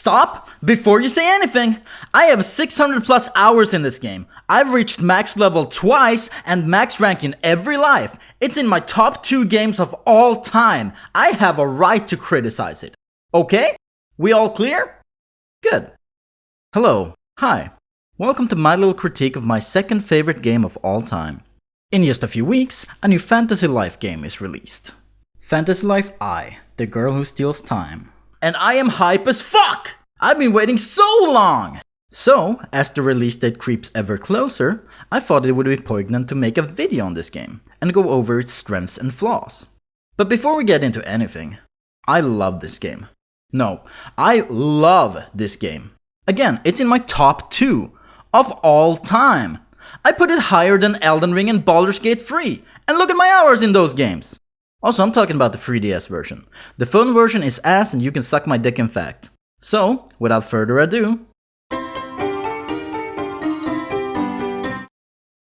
Stop before you say anything! I have 600 plus hours in this game. I've reached max level twice and max rank in every life. It's in my top 2 games of all time. I have a right to criticize it. Okay? We all clear? Good. Hello. Hi. Welcome to my little critique of my second favorite game of all time. In just a few weeks, a new Fantasy Life game is released. Fantasy Life I, the girl who steals time. And I am hype as fuck! I've been waiting so long! So, as the release date creeps ever closer, I thought it would be poignant to make a video on this game and go over its strengths and flaws. But before we get into anything, I love this game. No, I love this game. Again, it's in my top 2 of all time. I put it higher than Elden Ring and Baldur's Gate 3, and look at my hours in those games. Also, I'm talking about the 3DS version. The phone version is ass and you can suck my dick in fact. So, without further ado,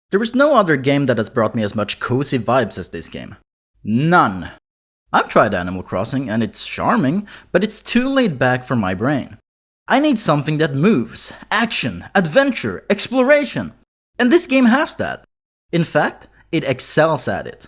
there is no other game that has brought me as much cozy vibes as this game. None. I've tried Animal Crossing and it's charming, but it's too laid back for my brain. I need something that moves, action, adventure, exploration. And this game has that. In fact, it excels at it.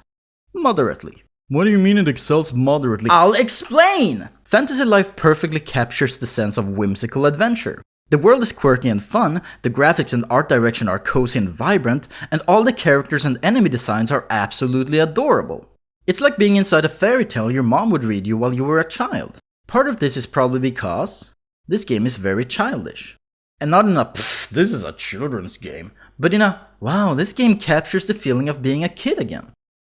Moderately. What do you mean it excels moderately? I'll explain! Fantasy Life perfectly captures the sense of whimsical adventure. The world is quirky and fun, the graphics and art direction are cozy and vibrant, and all the characters and enemy designs are absolutely adorable. It's like being inside a fairy tale your mom would read you while you were a child. Part of this is probably because this game is very childish. And not in a this is a children's game, but in a wow, this game captures the feeling of being a kid again.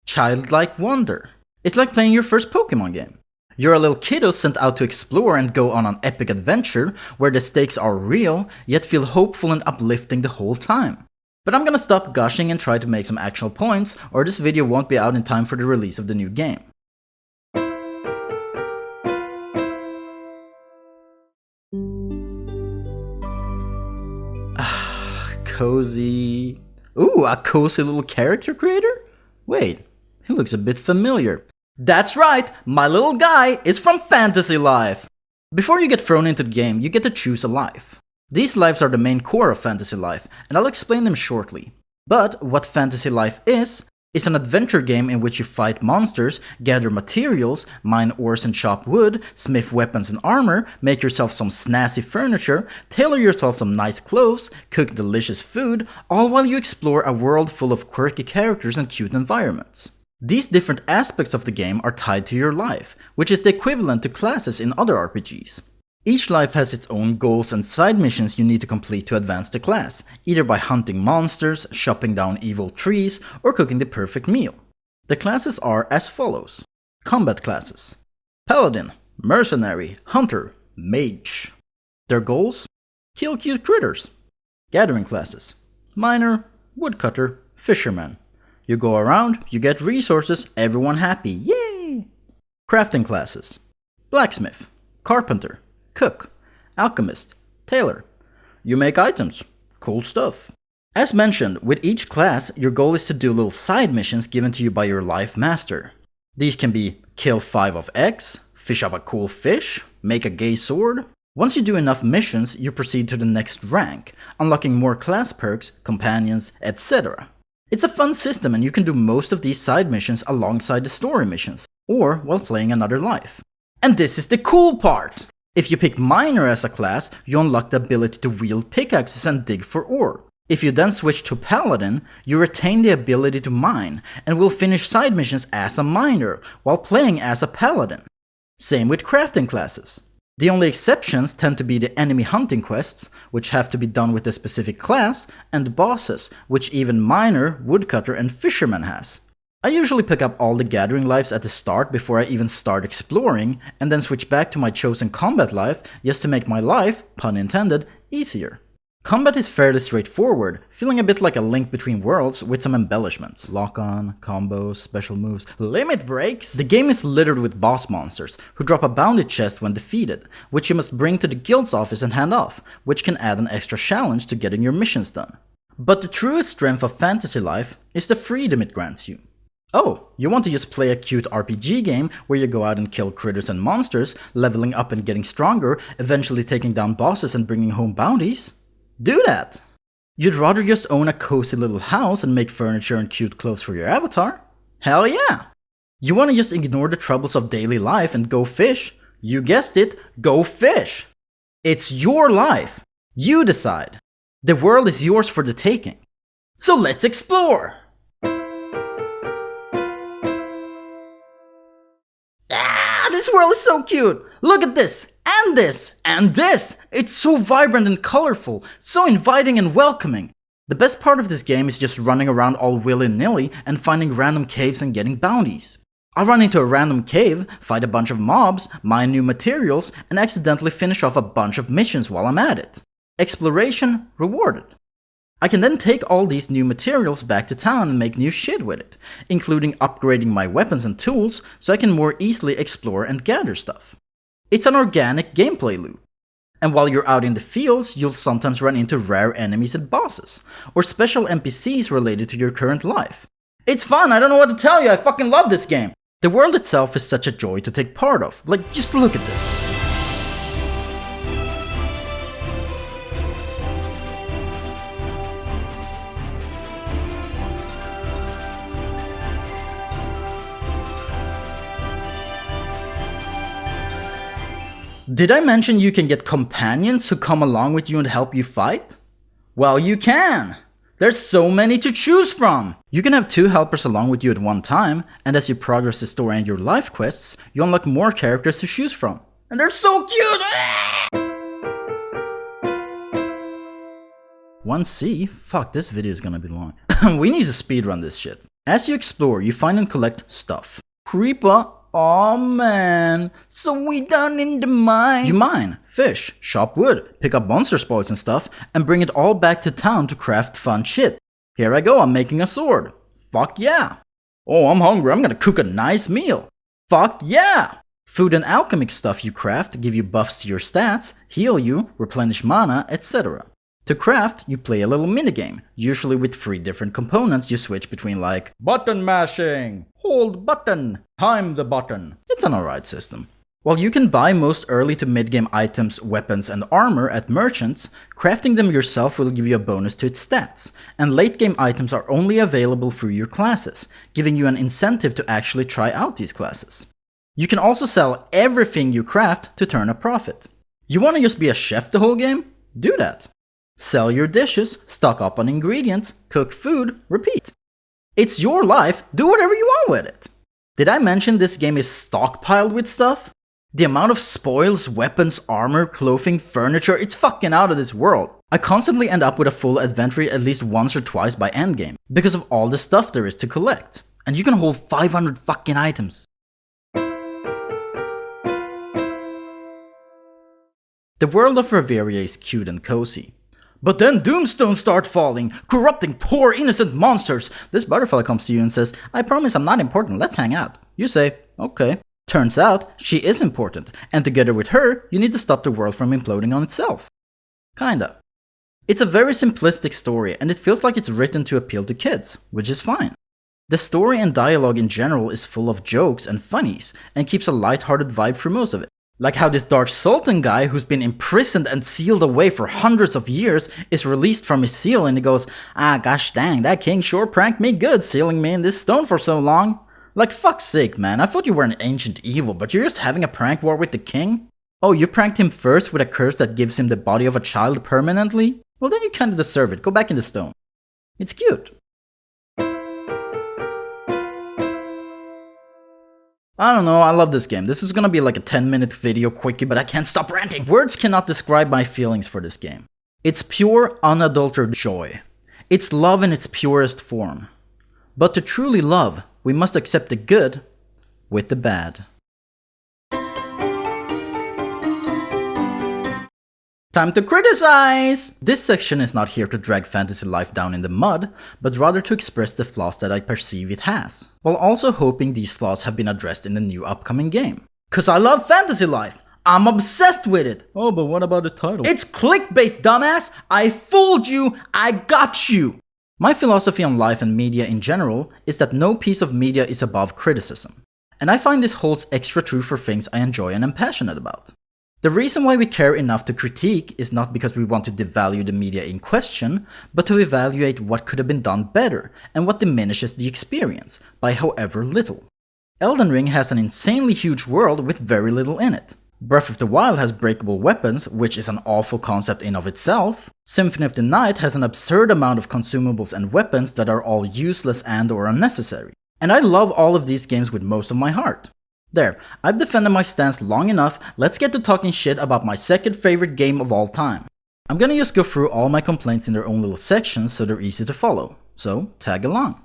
Childlike wonder. It's like playing your first Pokemon game. You're a little kiddo sent out to explore and go on an epic adventure where the stakes are real, yet feel hopeful and uplifting the whole time. But I'm gonna stop gushing and try to make some actual points, or this video won't be out in time for the release of the new game. Cozy. Ooh, a cozy little character creator? Wait, he looks a bit familiar. That's right, my little guy is from Fantasy Life! Before you get thrown into the game, you get to choose a life. These lives are the main core of Fantasy Life, and I'll explain them shortly. But what Fantasy Life is an adventure game in which you fight monsters, gather materials, mine ores and chop wood, smith weapons and armor, make yourself some snazzy furniture, tailor yourself some nice clothes, cook delicious food, all while you explore a world full of quirky characters and cute environments. These different aspects of the game are tied to your life, which is the equivalent to classes in other RPGs. Each life has its own goals and side missions you need to complete to advance the class, either by hunting monsters, chopping down evil trees, or cooking the perfect meal. The classes are as follows. Combat classes. Paladin, Mercenary, Hunter, Mage. Their goals? Kill cute critters. Gathering classes. Miner, Woodcutter, Fisherman. You go around, you get resources, everyone happy, yay! Crafting classes. Blacksmith, Carpenter, Cook, Alchemist, Tailor. You make items. Cool stuff. As mentioned, with each class, your goal is to do little side missions given to you by your life master. These can be kill 5 of X, fish up a cool fish, make a gay sword. Once you do enough missions, you proceed to the next rank, unlocking more class perks, companions, etc. It's a fun system and you can do most of these side missions alongside the story missions, or while playing another life. And this is the cool part! If you pick Miner as a class, you unlock the ability to wield pickaxes and dig for ore. If you then switch to Paladin, you retain the ability to mine, and will finish side missions as a miner, while playing as a Paladin. Same with crafting classes. The only exceptions tend to be the enemy hunting quests, which have to be done with a specific class, and bosses, which even Miner, Woodcutter, and Fisherman has. I usually pick up all the gathering lives at the start before I even start exploring, and then switch back to my chosen combat life just to make my life, pun intended, easier. Combat is fairly straightforward, feeling a bit like a Link Between Worlds with some embellishments. Lock-on, combos, special moves, limit breaks! The game is littered with boss monsters, who drop a bounty chest when defeated, which you must bring to the guild's office and hand off, which can add an extra challenge to getting your missions done. But the truest strength of Fantasy Life is the freedom it grants you. Oh, you want to just play a cute RPG game where you go out and kill critters and monsters, leveling up and getting stronger, eventually taking down bosses and bringing home bounties? Do that! You'd rather just own a cozy little house and make furniture and cute clothes for your avatar? Hell yeah! You want to just ignore the troubles of daily life and go fish? You guessed it, go fish! It's your life. You decide. The world is yours for the taking. So let's explore! This world is so cute! Look at this! And this! And this! It's so vibrant and colorful, so inviting and welcoming. The best part of this game is just running around all willy-nilly and finding random caves and getting bounties. I run into a random cave, fight a bunch of mobs, mine new materials, and accidentally finish off a bunch of missions while I'm at it. Exploration rewarded. I can then take all these new materials back to town and make new shit with it, including upgrading my weapons and tools so I can more easily explore and gather stuff. It's an organic gameplay loop. And while you're out in the fields, you'll sometimes run into rare enemies and bosses, or special NPCs related to your current life. It's fun, I don't know what to tell you, I fucking love this game! The world itself is such a joy to take part of, like just look at this. Did I mention you can get companions who come along with you and help you fight? Well, you can! There's so many to choose from! You can have 2 helpers along with you at one time, and as you progress the story and your life quests, you unlock more characters to choose from. And they're so cute! 1C? Fuck, this video is gonna be long. We need to speedrun this shit. As you explore, you find and collect stuff. Creeper. Aw man, so we down in the mine. You mine, fish, chop wood, pick up monster spoils and stuff, and bring it all back to town to craft fun shit. Here I go, I'm making a sword. Fuck yeah. Oh, I'm hungry, I'm gonna cook a nice meal. Fuck yeah. Food and alchemic stuff you craft give you buffs to your stats, heal you, replenish mana, etc. To craft, you play a little minigame, usually with 3 different components you switch between like button mashing, hold button, time the button. It's an alright system. While you can buy most early to mid-game items, weapons and armor at merchants, crafting them yourself will give you a bonus to its stats, and late-game items are only available through your classes, giving you an incentive to actually try out these classes. You can also sell everything you craft to turn a profit. You wanna just be a chef the whole game? Do that. Sell your dishes, stock up on ingredients, cook food, repeat. It's your life, do whatever you want with it. Did I mention this game is stockpiled with stuff? The amount of spoils, weapons, armor, clothing, furniture, it's fucking out of this world. I constantly end up with a full inventory at least once or twice by endgame, because of all the stuff there is to collect. And you can hold 500 fucking items. The world of Reveria is cute and cozy. But then doomstones start falling, corrupting poor innocent monsters. This butterfly comes to you and says, I promise I'm not important, let's hang out. You say, okay. Turns out, she is important, and together with her, you need to stop the world from imploding on itself. Kinda. It's a very simplistic story, and it feels like it's written to appeal to kids, which is fine. The story and dialogue in general is full of jokes and funnies, and keeps a lighthearted vibe through most of it. Like how this Dark Sultan guy who's been imprisoned and sealed away for hundreds of years is released from his seal and he goes, ah gosh dang, that king sure pranked me good sealing me in this stone for so long. Like fuck's sake man, I thought you were an ancient evil, but you're just having a prank war with the king? Oh, you pranked him first with a curse that gives him the body of a child permanently? Well then you kinda deserve it, go back in the stone. It's cute. I don't know, I love this game. This is gonna be like a 10-minute video quickie, but I can't stop ranting. Words cannot describe my feelings for this game. It's pure, unadulterated joy. It's love in its purest form. But to truly love, we must accept the good with the bad. Time to criticize! This section is not here to drag fantasy life down in the mud, but rather to express the flaws that I perceive it has, while also hoping these flaws have been addressed in the new upcoming game. Cause I love fantasy life! I'm obsessed with it! Oh, but what about the title? It's clickbait, dumbass! I fooled you! I got you! My philosophy on life and media in general is that no piece of media is above criticism. And I find this holds extra true for things I enjoy and am passionate about. The reason why we care enough to critique is not because we want to devalue the media in question, but to evaluate what could have been done better and what diminishes the experience, by however little. Elden Ring has an insanely huge world with very little in it. Breath of the Wild has breakable weapons, which is an awful concept in of itself. Symphony of the Night has an absurd amount of consumables and weapons that are all useless and or unnecessary. And I love all of these games with most of my heart. There, I've defended my stance long enough, let's get to talking shit about my second favorite game of all time. I'm gonna just go through all my complaints in their own little sections so they're easy to follow. So, tag along.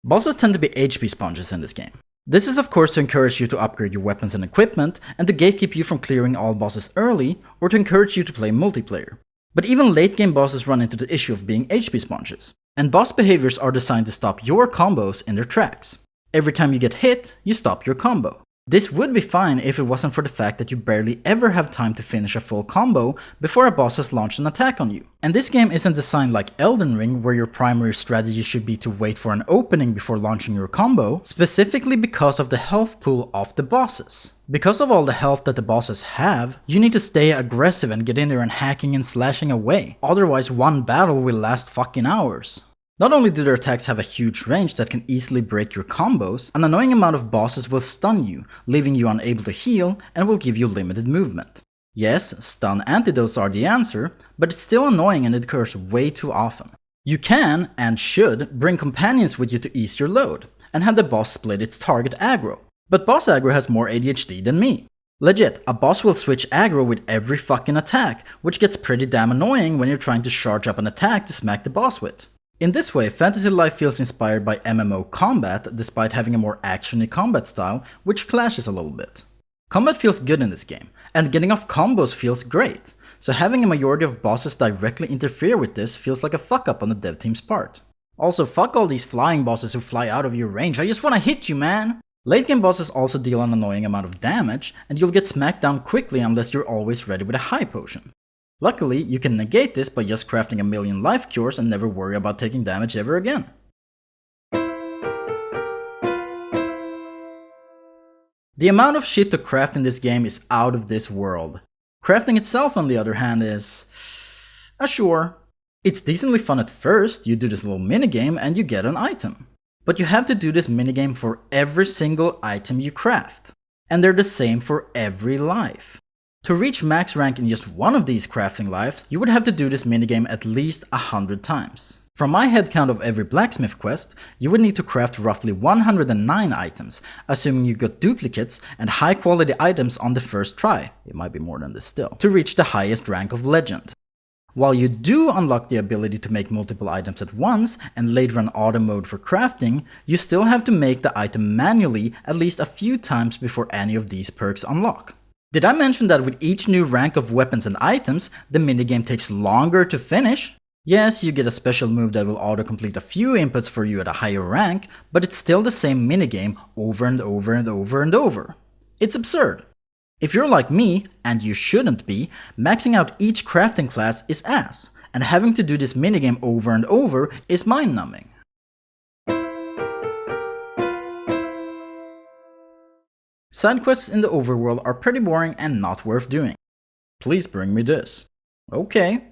Bosses tend to be HP sponges in this game. This is of course to encourage you to upgrade your weapons and equipment, and to gatekeep you from clearing all bosses early, or to encourage you to play multiplayer. But even late game bosses run into the issue of being HP sponges, and boss behaviors are designed to stop your combos in their tracks. Every time you get hit, you stop your combo. This would be fine if it wasn't for the fact that you barely ever have time to finish a full combo before a boss has launched an attack on you. And this game isn't designed like Elden Ring, where your primary strategy should be to wait for an opening before launching your combo, specifically because of the health pool of the bosses. Because of all the health that the bosses have, you need to stay aggressive and get in there and hacking and slashing away, otherwise one battle will last fucking hours. Not only do their attacks have a huge range that can easily break your combos, an annoying amount of bosses will stun you, leaving you unable to heal and will give you limited movement. Yes, stun antidotes are the answer, but it's still annoying and it occurs way too often. You can, and should, bring companions with you to ease your load, and have the boss split its target aggro. But boss aggro has more ADHD than me. Legit, a boss will switch aggro with every fucking attack, which gets pretty damn annoying when you're trying to charge up an attack to smack the boss with. In this way, Fantasy Life feels inspired by MMO combat despite having a more actiony combat style, which clashes a little bit. Combat feels good in this game, and getting off combos feels great, so having a majority of bosses directly interfere with this feels like a fuck up on the dev team's part. Also, fuck all these flying bosses who fly out of your range, I just wanna hit you, man! Late game bosses also deal an annoying amount of damage, and you'll get smacked down quickly unless you're always ready with a high potion. Luckily, you can negate this by just crafting a million life cures and never worry about taking damage ever again. The amount of shit to craft in this game is out of this world. Crafting itself, on the other hand, is... sure. It's decently fun at first, you do this little minigame and you get an item. But you have to do this minigame for every single item you craft. And they're the same for every life. To reach max rank in just one of these crafting lives, you would have to do this minigame at least 100 times. From my headcount of every blacksmith quest, you would need to craft roughly 109 items, assuming you got duplicates and high quality items on the first try, it might be more than this still, to reach the highest rank of legend. While you do unlock the ability to make multiple items at once and later an auto mode for crafting, you still have to make the item manually at least a few times before any of these perks unlock. Did I mention that with each new rank of weapons and items, the minigame takes longer to finish? Yes, you get a special move that will auto-complete a few inputs for you at a higher rank, but it's still the same minigame over and over and over and over. It's absurd. If you're like me, and you shouldn't be, maxing out each crafting class is ass, and having to do this minigame over and over is mind-numbing. Side quests in the overworld are pretty boring and not worth doing. Please bring me this. Okay.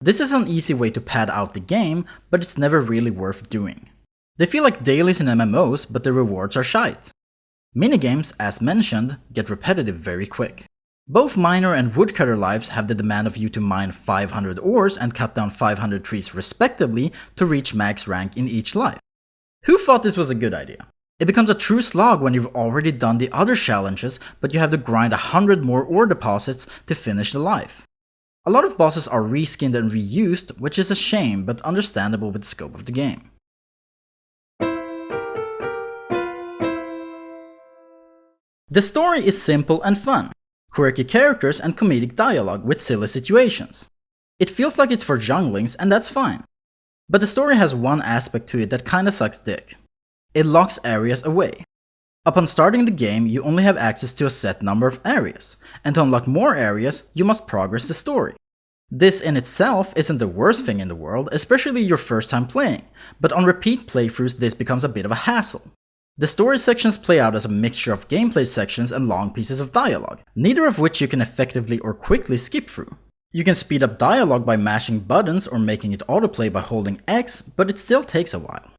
This is an easy way to pad out the game, but it's never really worth doing. They feel like dailies in MMOs, but the rewards are shite. Minigames, as mentioned, get repetitive very quick. Both miner and woodcutter lives have the demand of you to mine 500 ores and cut down 500 trees respectively to reach max rank in each life. Who thought this was a good idea? It becomes a true slog when you've already done the other challenges, but you have to grind 100 more ore deposits to finish the life. A lot of bosses are reskinned and reused, which is a shame, but understandable with the scope of the game. The story is simple and fun, quirky characters and comedic dialogue with silly situations. It feels like it's for junglings, and that's fine. But the story has one aspect to it that kinda sucks dick. It locks areas away. Upon starting the game, you only have access to a set number of areas, and to unlock more areas, you must progress the story. This in itself isn't the worst thing in the world, especially your first time playing, but on repeat playthroughs this becomes a bit of a hassle. The story sections play out as a mixture of gameplay sections and long pieces of dialogue, neither of which you can effectively or quickly skip through. You can speed up dialogue by mashing buttons or making it autoplay by holding X, but it still takes a while.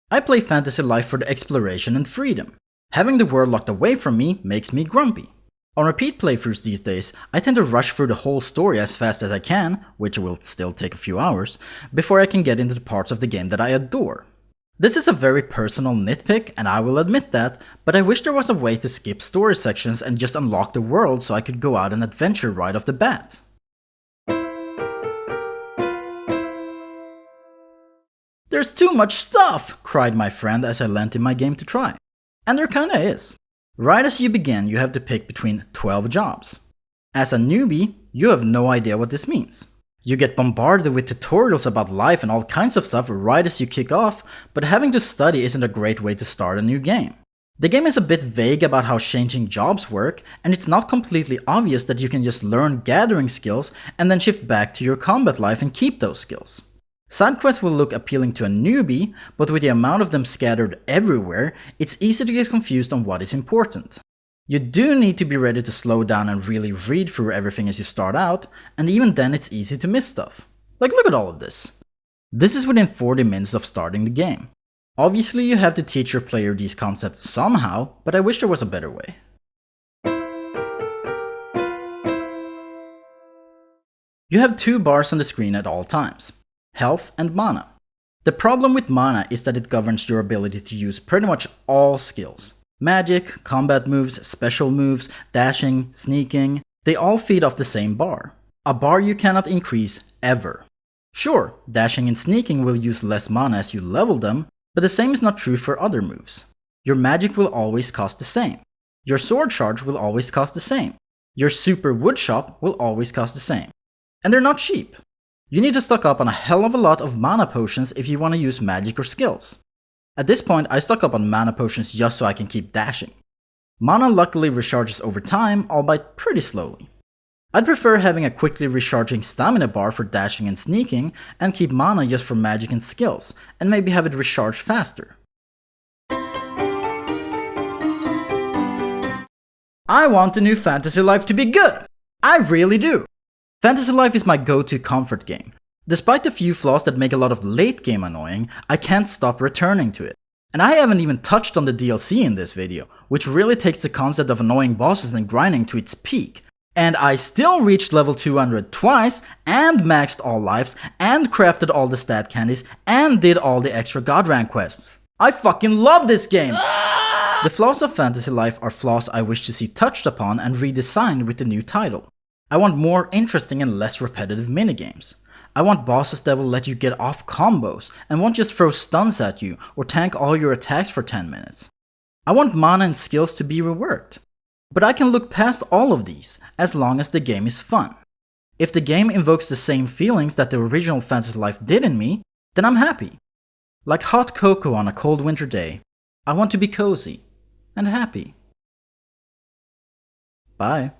I play Fantasy Life for the exploration and freedom. Having the world locked away from me makes me grumpy. On repeat playthroughs these days, I tend to rush through the whole story as fast as I can, which will still take a few hours, before I can get into the parts of the game that I adore. This is a very personal nitpick, and I will admit that, but I wish there was a way to skip story sections and just unlock the world so I could go out and adventure right off the bat. "There's too much stuff!" cried my friend as I lent him my game to try. And there kinda is. Right as you begin, you have to pick between 12 jobs. As a newbie, you have no idea what this means. You get bombarded with tutorials about life and all kinds of stuff right as you kick off, but having to study isn't a great way to start a new game. The game is a bit vague about how changing jobs work, and it's not completely obvious that you can just learn gathering skills and then shift back to your combat life and keep those skills. Side quests will look appealing to a newbie, but with the amount of them scattered everywhere, it's easy to get confused on what is important. You do need to be ready to slow down and really read through everything as you start out, and even then it's easy to miss stuff. Like, look at all of this. This is within 40 minutes of starting the game. Obviously you have to teach your player these concepts somehow, but I wish there was a better way. You have 2 bars on the screen at all times: health and mana. The problem with mana is that it governs your ability to use pretty much all skills. Magic, combat moves, special moves, dashing, sneaking, they all feed off the same bar. A bar you cannot increase ever. Sure, dashing and sneaking will use less mana as you level them, but the same is not true for other moves. Your magic will always cost the same. Your sword charge will always cost the same. Your super woodshop will always cost the same. And they're not cheap. You need to stock up on a hell of a lot of mana potions if you want to use magic or skills. At this point, I stock up on mana potions just so I can keep dashing. Mana luckily recharges over time, albeit pretty slowly. I'd prefer having a quickly recharging stamina bar for dashing and sneaking, and keep mana just for magic and skills, and maybe have it recharge faster. I want the new Fantasy Life to be good! I really do! Fantasy Life is my go-to comfort game. Despite the few flaws that make a lot of late game annoying, I can't stop returning to it. And I haven't even touched on the DLC in this video, which really takes the concept of annoying bosses and grinding to its peak. And I still reached level 200 twice, and maxed all lives, and crafted all the stat candies, and did all the extra god rank quests. I fucking love this game! The flaws of Fantasy Life are flaws I wish to see touched upon and redesigned with the new title. I want more interesting and less repetitive minigames. I want bosses that will let you get off combos and won't just throw stuns at you or tank all your attacks for 10 minutes. I want mana and skills to be reworked. But I can look past all of these as long as the game is fun. If the game invokes the same feelings that the original Fantasy Life did in me, then I'm happy. Like hot cocoa on a cold winter day, I want to be cozy and happy. Bye.